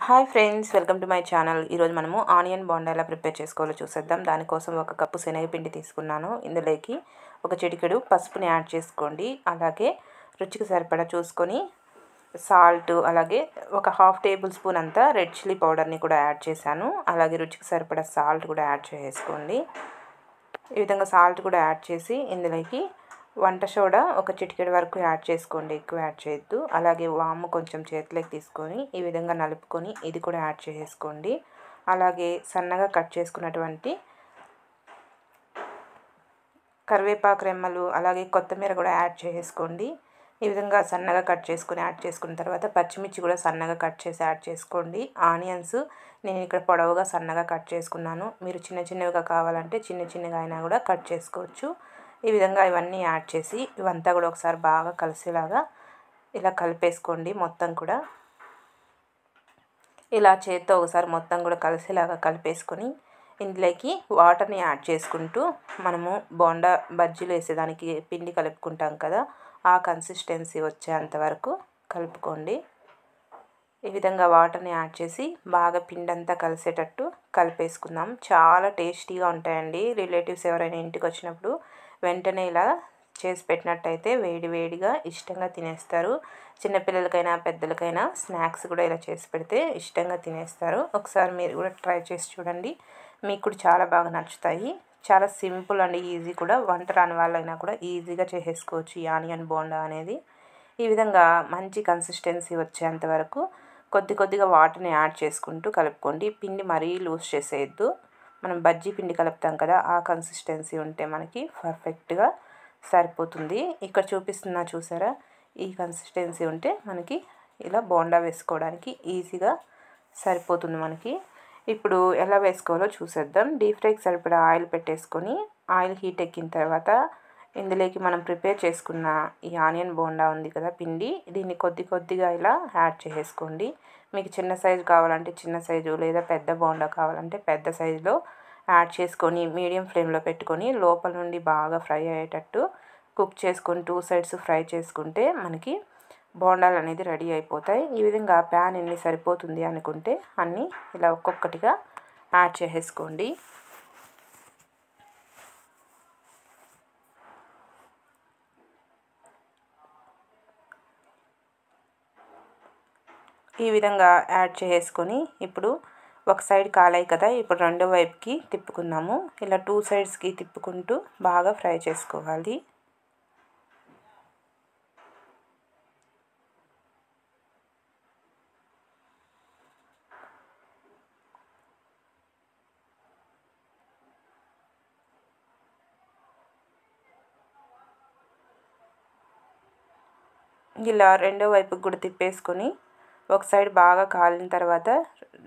Hi friends, welcome to my channel. ఈరోజు మనము onion bonda ఎలా ప్రిపేర్ చేసుకోవాలో చూసేద్దాం. దానికోసం ఒక కప్పు శనగపిండి తీసుకున్నాను. ఇందులోకి ఒక చిటికెడు పసుపుని యాడ్ చేసుకోండి. అలాగే రుచికి సరిపడా చూసుకొని సాల్ట్, అలాగే ఒక హాఫ్ టేబుల్ స్పూన్ అంతా రెడ్ చిల్లీ పౌడర్ని కూడా యాడ్ చేశాను. అలాగే రుచికి సరిపడా సాల్ట్ కూడా యాడ్ చేసుకోండి. ఈ విధంగా సాల్ట్ కూడా యాడ్ చేసి ఇందులోకి వంట సోడా ఒక చిటికెడు వరకు యాడ్ చేసుకోండి, ఎక్కువ యాడ్ చేయొద్దు. అలాగే వాము కొంచెం చేతిలోకి తీసుకొని ఈ విధంగా నలుపుకొని ఇది కూడా యాడ్ చేసుకోండి. అలాగే సన్నగా కట్ చేసుకున్నటువంటి కరివేపాకు రెమ్మలు, అలాగే కొత్తిమీర కూడా యాడ్ చేసుకోండి. ఈ విధంగా సన్నగా కట్ చేసుకుని యాడ్ చేసుకున్న తర్వాత పచ్చిమిర్చి కూడా సన్నగా కట్ చేసి యాడ్ చేసుకోండి. ఆనియన్స్ నేను ఇక్కడ పొడవుగా సన్నగా కట్ చేసుకున్నాను. మీరు చిన్న చిన్నవిగా కావాలంటే చిన్న చిన్నగా అయినా కూడా కట్ చేసుకోవచ్చు. ఈ విధంగా ఇవన్నీ యాడ్ చేసి ఇవంతా కూడా ఒకసారి బాగా కలిసేలాగా ఇలా కలిపేసుకోండి. మొత్తం కూడా ఇలా చేత్తో ఒకసారి మొత్తం కూడా కలిసేలాగా కలిపేసుకొని ఇందులోకి వాటర్ని యాడ్ చేసుకుంటూ మనము బోండా బజ్జీలు వేసేదానికి పిండి కలుపుకుంటాం కదా, ఆ కన్సిస్టెన్సీ వచ్చేంత వరకు కలుపుకోండి. ఈ విధంగా వాటర్ని యాడ్ చేసి బాగా పిండి అంతా కలిసేటట్టు కలిపేసుకుందాం. చాలా టేస్టీగా ఉంటాయండి. రిలేటివ్స్ ఎవరైనా ఇంటికి వచ్చినప్పుడు వెంటనే ఇలా చేసి పెట్టినట్టయితే వేడి వేడిగా ఇష్టంగా తినేస్తారు. చిన్నపిల్లలకైనా పెద్దలకైనా స్నాక్స్ కూడా ఇలా చేసి పెడితే ఇష్టంగా తినేస్తారు. ఒకసారి మీరు కూడా ట్రై చేసి చూడండి, మీకు కూడా చాలా బాగా నచ్చుతాయి. చాలా సింపుల్ అండ్ ఈజీ కూడా. వంట రాని వాళ్ళైనా కూడా ఈజీగా చేసేసుకోవచ్చు ఈ ఆనియన్ బోండా అనేది. ఈ విధంగా మంచి కన్సిస్టెన్సీ వచ్చేంత వరకు కొద్ది కొద్దిగా వాటర్ని యాడ్ చేసుకుంటూ కలుపుకోండి. పిండి మరీ లూజ్ చేసేయద్దు. మనం బజ్జీ పిండి కలుపుతాం కదా, ఆ కన్సిస్టెన్సీ ఉంటే మనకి పర్ఫెక్ట్గా సరిపోతుంది. ఇక్కడ చూపిస్తున్నా చూసారా, ఈ కన్సిస్టెన్సీ ఉంటే మనకి ఇలా బోండా వేసుకోవడానికి ఈజీగా సరిపోతుంది మనకి. ఇప్పుడు ఎలా వేసుకోవాలో చూసేద్దాం. డీప్ ఫ్రైకి సరిపడా ఆయిల్ పెట్టేసుకొని ఆయిల్ హీట్ ఎక్కిన తర్వాత ఇందులోకి మనం ప్రిపేర్ చేసుకున్న ఈ ఆనియన్ బోండా ఉంది కదా పిండి, దీన్ని కొద్ది కొద్దిగా ఇలా యాడ్ చేసుకోండి. మీకు చిన్న సైజు కావాలంటే చిన్న సైజు, లేదా పెద్ద బోండా కావాలంటే పెద్ద సైజులో యాడ్ చేసుకొని మీడియం ఫ్లేమ్లో పెట్టుకొని లోపల నుండి బాగా ఫ్రై అయ్యేటట్టు కుక్ చేసుకొని 2 సైడ్స్ ఫ్రై చేసుకుంటే మనకి బోండాలు అనేది రెడీ అయిపోతాయి. ఈ విధంగా ప్యాన్ ఎన్ని సరిపోతుంది అనుకుంటే అన్నీ ఇలా ఒక్కొక్కటిగా యాడ్ చేసేసుకోండి. ఈ విధంగా యాడ్ చేసుకొని ఇప్పుడు ఒక సైడ్ కాలాయి కదా, ఇప్పుడు రెండో వైపుకి తిప్పుకుందాము. ఇలా 2 సైడ్స్కి తిప్పుకుంటూ బాగా ఫ్రై చేసుకోవాలి. ఇలా రెండో వైపుకి కూడా తిప్పేసుకొని ఒక సైడ్ బాగా కాలిన తర్వాత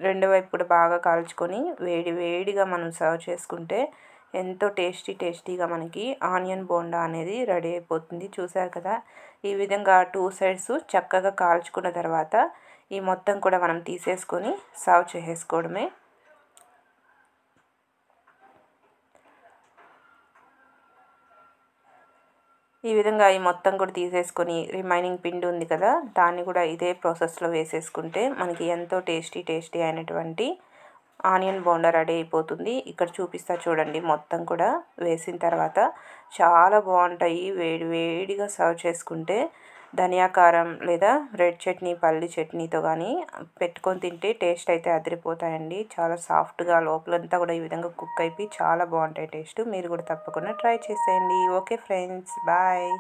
రెండో వైపు కూడా బాగా కాల్చుకొని వేడి వేడిగా మనం సర్వ్ చేసుకుంటే ఎంతో టేస్టీగా మనకి ఆనియన్ బోండా అనేది రెడీ అయిపోతుంది. చూసారు కదా, ఈ విధంగా 2 సైడ్స్ చక్కగా కాల్చుకున్న తర్వాత ఈ మొత్తం కూడా మనం తీసేసుకొని సర్వ్ చేసేసుకోవడమే. ఈ విధంగా ఈ మొత్తం కూడా తీసేసుకొని రిమైనింగ్ పిండి ఉంది కదా, దాన్ని కూడా ఇదే ప్రాసెస్లో వేసేసుకుంటే మనకి ఎంతో టేస్టీ అయినటువంటి ఆనియన్ బోండా రెడీ అయిపోతుంది. ఇక్కడ చూపిస్తా చూడండి, మొత్తం కూడా వేసిన తర్వాత చాలా బాగుంటాయి. వేడి వేడిగా సర్వ్ చేసుకుంటే ధనియా కారం లేదా రెడ్ చట్నీ, పల్లి చట్నీతో కానీ పెట్టుకొని తింటే టేస్ట్ అయితే అదిరిపోతాయండి. చాలా సాఫ్ట్గా లోపలంతా కూడా ఈ విధంగా కుక్ అయిపోయి చాలా బాగుంటాయి టేస్ట్. మీరు కూడా తప్పకుండా ట్రై చేసేయండి. Okay friends, bye.